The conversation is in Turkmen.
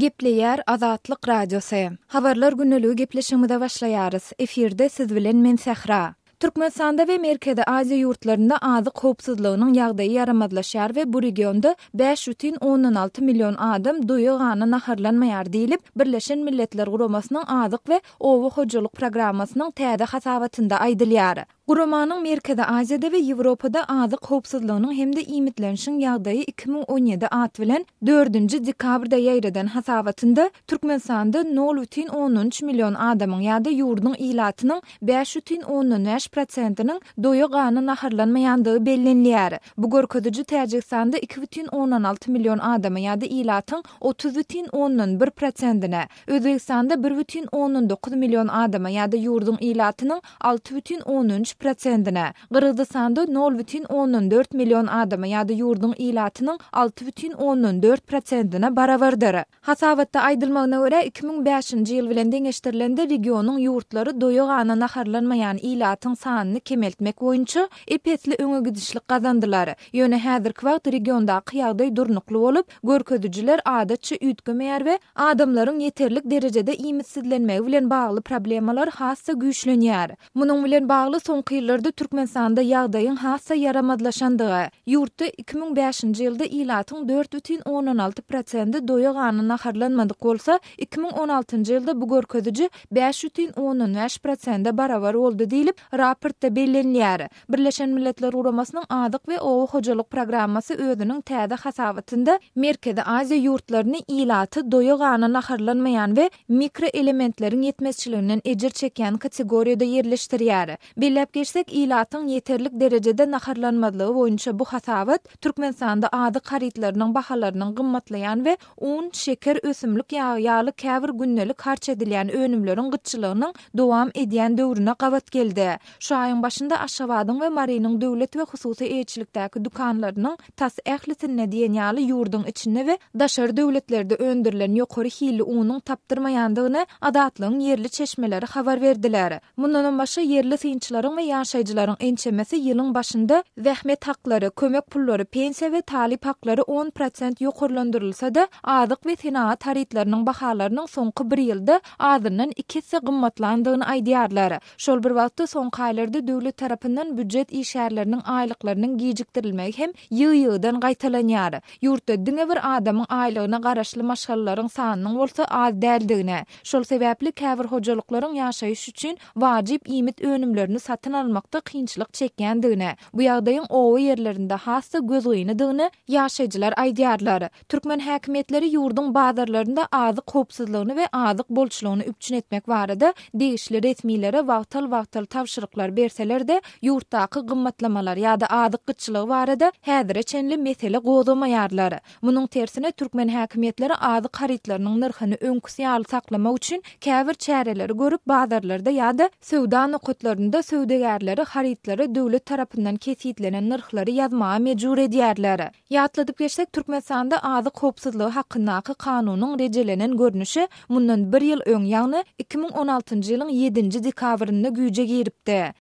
Gepleýär Azatlyk Radiosy. Habarlar günneligi gepleşigimizde başlaýarys. Eferde siz bilen men Sehra. Türkmenistanda we Merkezi Aziýa ýurtlarynda azyk howpsuzlygynyň ýagdaýy ýaramadlaşýar we bu regionda 5,16 million adam doýugany naharlanmaýar diýilip, Birleşen Milletler Guramasynyň azyk we owa hojalyk programmasynyň täze hasabatynda aýdylýar. Guramanyň Merkezi Aziýada we Ýewropada azyk howpsuzlygynyň hemde imitlenişiň ýagdaýy 2017 at bilen 4-nji dekabrda ýaýradan hasabatynda Türkmenistanda 0,13 million adamyň ýa-da ýurdun ilatynyň 5,15%-nyň doýugany naharlanmaýandygy bellenilýär. Bu görkeziji Täjikistanda 2,16 million adamy ýa-da ilatyň 30,11%-ne, Özbekistanda 1,19 million adamy ýa-da ýurdun ilatynyň 6,13%-ne, Gyrgyzstanda 0,14 million adamy ýa-da ýurdun ilatynyň 6,14%-ne barabardyr. Hasabatda aýdylmagyna görä 2005-nji ýyl bilen deňeşdirilende regionyň ýurtlary doýugany naharlanmaýan ilatyň sanyny kemeltmek boýunça epetli öňe gidişlik gazandylar. Ýöne häzirki wagt regiondaky ýagdaý durnukly bolup, görkezijiler adatça üýtgemeýär we adamlaryň ýeterlik derejede imitsizlenmegi bilen bagly problemalar hassa güýçlenýär. Munyň bilen bagly soňky ýyllarda Türkmenistanda ýagdaýyň hassa yaramadlaşandygy, ýurtda 2005-nji ýylda ilatyň 4,16%-i doýugany naharlanmadyk bolsa, 2016-njy ýylda bu görkeziji 5,15%-e barabar boldy diýilip, raportda bellenilýär. Birleşen Milletler Guramasynyň azyk we owa hojalyk programmasy özüniň täze hasabatynda Merkezi Aziýa ýurtlaryny ilaty doýugany naharlanmaýan we mikroelementleriň ýetmezçiliginden ejir çeken kategoriýada ýerleşdirýär. Bellep geçsek, ilatyň ýeterlik derejede naharlanmadylygy boýunça bu hasabat Türkmenistanda azyk haritlarynyň bahalarynyň gymmatlaýan we un, şeker, ösümlik ýagy ýaly käbir günnelik harç edilýän önümleriň gyçylygynyň dowam edýän döwrüne gabat geldi. Şu aýyň başynda Aşgabatyň we Marynyň döwlet we hususy elçilikdäki dukanlarynyň tas ählisine diýen ýaly ýurdun içinde we daşary döwletlerde öndürilen ýokary hili unyň tapdyrmaýandygyny adatlyň ýerli çeşmeleri habar berdiler. Mundan başga ýerli synçylaryň we ýaşaýjylaryň ençemesi ýylyň başynda zähmet haklary, kömek pullary, pensiýa we talip haklary 10% ýokarlandyrylsa-da, azyk we senaat haritlarynyň bahalarynyň soňky 1 ýylda azyndan 2 hisse gymmatlandygyny aýdýarlar. Şol bir wagtda soňky aýlarda döwlet tarapyndan büdjet işgärleriniň aýlyklarynyň gijikdirilmegi hem ýygy-ýygydan gaýtalanýar. Ýurtda diňe bir adamyň aýlygyna garaşly maşgallalaryň sanynyň bolsa az däldigine, şol sebäpli käbir hojalyklaryň ýaşaýyş üçin wajyp imit önümlerini satyn almakda kynçylyk çekýändigine, bu ýagdaýyň owa ýerlerinde hassa gözüýünidigini ýaşaýjylar aýdýarlar. Türkmen häkimetleri ýurdun bazarlarynda azyk howpsuzlygyny we azyk bolçulugyny üpçün etmek barada degişli resmiýlere wagtal tawşyryklar berseler-de, ýurtdaky gymmatlamalar ýa-da azyk gyçylygy barada häzireçenli mesele gozamaýarlar. Munyň tersine Türkmen häkimetleri azyk haritlarynyň narhyny öňküsýaly saklamak üçin käbir çäreleri görüp bazarlarda ýa-da söwda nokatlarynda söwdegärleri haritlary döwlet tarapyndan kesitlenen narhlary ýazmaga mejbur edýärler. Ýatladyp geçsek, Türkmenistanda azyk howpsuzlygy hakyndaky kanunyň rejelenen görnüşi mundan 1 ýyl öň ýagny 2016-njy ýylyň 7-nji dekabrynda güýje giripdi.